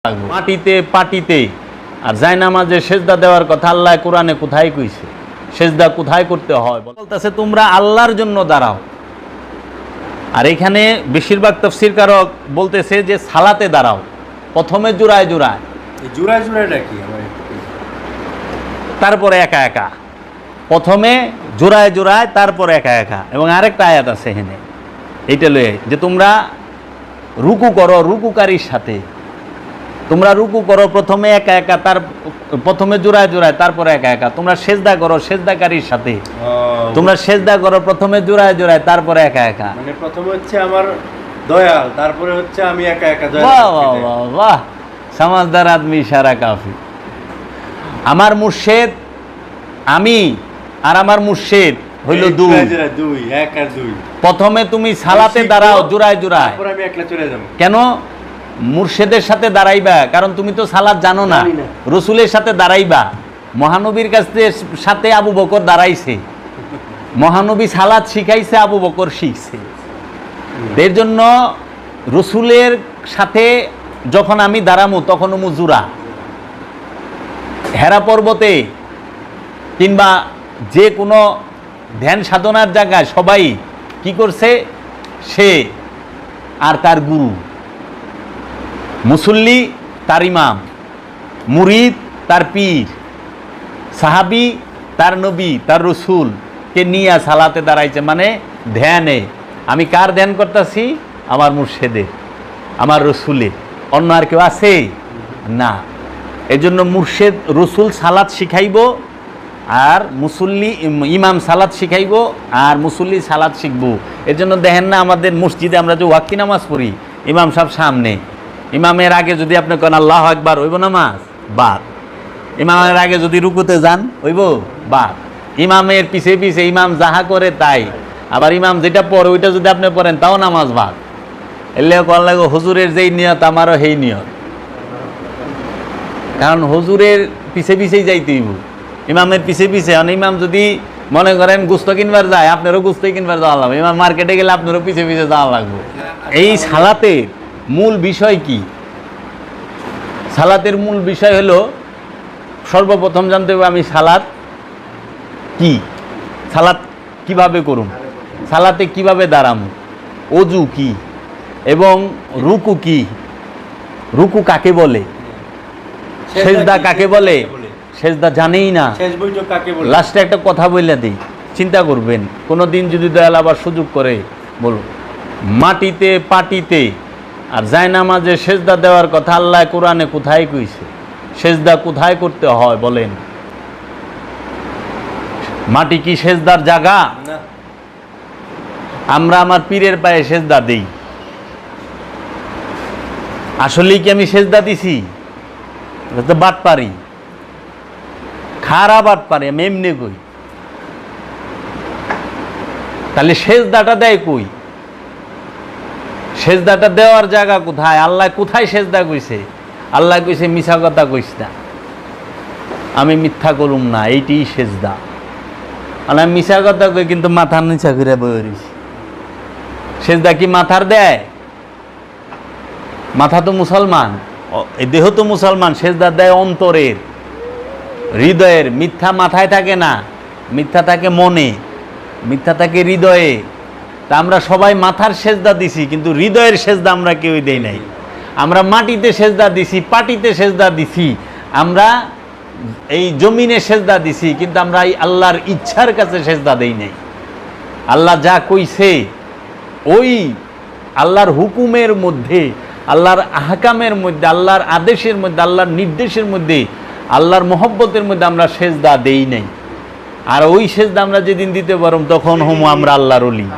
মাটিতে পাটিতে আর জায়নামাজে সেজদা দেওয়ার কথা আল্লাহ কোরআনে কোথায় কইছে? সেজদা কোথায় করতে হয় বলতেছে তোমরা আল্লাহর জন্য দাঁড়াও। আর এখানে বেশিরভাগ তাফসীরকারক বলতেছে যে সালাতে দাঁড়াও, প্রথমে জোড়ায় জোড়ায়, জোড়াটা কি তারপরে একা একা, প্রথমে জোড়ায় জোড়ায় তারপরে একা একা। এবং আরেকটা আয়াত আছে এখানে এইটা লয়ে যে তোমরা রুকু করো রুকুকারীর সাথে, তোমরা রুকু করো প্রথমে একা একা, তার প্রথমে জোড়ায় জোড়ায় তারপরে একা একা। তোমরা সেজদা করো সেজদাকারীর সাথে, তোমরা সেজদা করো প্রথমে জোড়ায় জোড়ায় তারপরে একা একা। মানে প্রথমে হচ্ছে আমার দয়াল, তারপরে হচ্ছে আমি একা একা। বাহ বাহ বাহ বাহ, সমাজদার আদমি ইশারা কাফি। আমার মুর্শেদ আমি আর আমার মুর্শেদ হইল দুই, এক আর দুই। প্রথমে তুমি সালাতে দাঁড়াও জোড়ায় জোড়ায়, তারপর আমি একলা চলে যাব। কেন? মুর্শেদের সাথে দাঁড়াইবা, কারণ তুমি তো সালাত জানো না। রসুলের সাথে দাঁড়াইবা, মহানবীর সাথে আবু বকর দাঁড়াইছে, মহানবী সালাত শিখাইছে, আবু বকর শিখছে। এর জন্য রসুলের সাথে যখন আমি দাঁড়ামু তখন মুজুরা। হেরা পর্বতে কিংবা যে কোনো ধ্যান সাধনার জায়গায় সবাই কি করছে? সে আর তার গুরু, মুসল্লি তার ইমাম, মুরিদ তার পীর, সাহাবি তার নবী তার রসুলকে নিয়ে সালাতে দাঁড়াইছে। মানে ধ্যানে আমি কার ধ্যান করতেছি? আমার মুর্শেদের, আমার রসুলের। অন্য আর কেউ আছে না। এই জন্য মুর্শেদ রসুল সালাত শিখাইব আর মুসল্লি ইমাম সালাত শিখাইব আর মুসল্লি সালাত শিখবো। এর জন্য দেখেন না আমাদের মসজিদে আমরা যে ওয়াক্তি নামাজ পড়ি, ইমাম সাহেব সামনে, ইমামের আগে যদি আপনি কেন আল্লাহ আকবার হইব নামাজ বাদ, ইমামের আগে যদি রুকুতে যান হইব বাদ, ইমামের পিছে পিছে ইমাম যাহা করে তাই, আবার ইমাম যেটা পড়ে ওইটা যদি আপনি পড়েন তাও নামাজ বাদ। এলে কল লাগো হুজুরের যেই নিয়ত আমারও সেই নিয়ত, কারণ হুজুরের পিছে পিছেই যাইতে হইব, ইমামের পিছে পিছে। ইমাম যদি মনে করেন গুস্ত কিনবার যায়, আপনারও গুস্তই কিনবার যাওয়া লাগবে, ইমাম মার্কেটে গেলে আপনারও পিছে পিছে যাওয়া লাগবে। এই সালাতের মূল বিষয় কি? সালাতের মূল বিষয় হলো সর্বপ্রথম জানতে হবে আমি সালাত কি, সালাত কিভাবে করুম, সালাতে কিভাবে দাঁড়ামু, অজু কি, এবং রুকু কি, রুকু কাকে বলে, সেজদা কাকে বলে, সেজদা জানেই না। লাস্টে একটা কথা বললে দিই, চিন্তা করবেন কোনো দিন যদি দয়াল আবার সুযোগ করে বলো। মাটিতে পাটিতে আর জায়নামাজে সেজদা দেওয়ার কথা আল্লাহ কোরআনে কোথায় কইছে? সেজদা কোথায় করতে হয় বলেন? মাটি কি সেজদার জায়গা? আমরা আমার পীরের পায়ে সেজদা দেই, আসলেই কি আমি সেজদা দিছি? তো বাট পারি, খারাপ বাট পারি, আমি এমনি কই। তাহলে সেজদাটা দেয় কই? সেজদাটা দেওয়ার জায়গা কোথায়? আল্লাহ কোথায় সেজদা কইছে? আল্লাহ কইছে মিছা কথা কইস না, আমি মিথ্যা করুম না, এইটি সেজদা। আর আমি মিছা কথা কই কিন্তু মাথার নিচা করে বই রইছি। সেজদা কি মাথার দেয়? মাথা তো মুসলমান, এই দেহ তো মুসলমান। সেজদা দেয় অন্তরের, হৃদয়ের। মিথ্যা মাথায় থাকে না, মিথ্যা থাকে মনে, মিথ্যা থাকে হৃদয়ে। তা আমরা সবাই মাথার সেজদা দিছি, কিন্তু হৃদয়ের সেজদা আমরা কেউই দেই নাই। আমরা মাটিতে সেজদা দিছি, পাটিতে সেজদা দিছি, আমরা এই জমিনে সেজদা দিছি, কিন্তু আমরা এই আল্লাহর ইচ্ছার কাছে সেজদা দেই নাই। আল্লাহ যা কইছে ওই আল্লাহর হুকুমের মধ্যে, আল্লাহর আহকামের মধ্যে, আল্লাহর আদেশের মধ্যে, আল্লাহর নির্দেশের মধ্যে, আল্লাহর মহব্বতের মধ্যে আমরা সেজদা দেই নাই। আর ওই সেজদা আমরা যেদিন দিতে পারব তখন হমু আমরা আল্লাহর ওলি।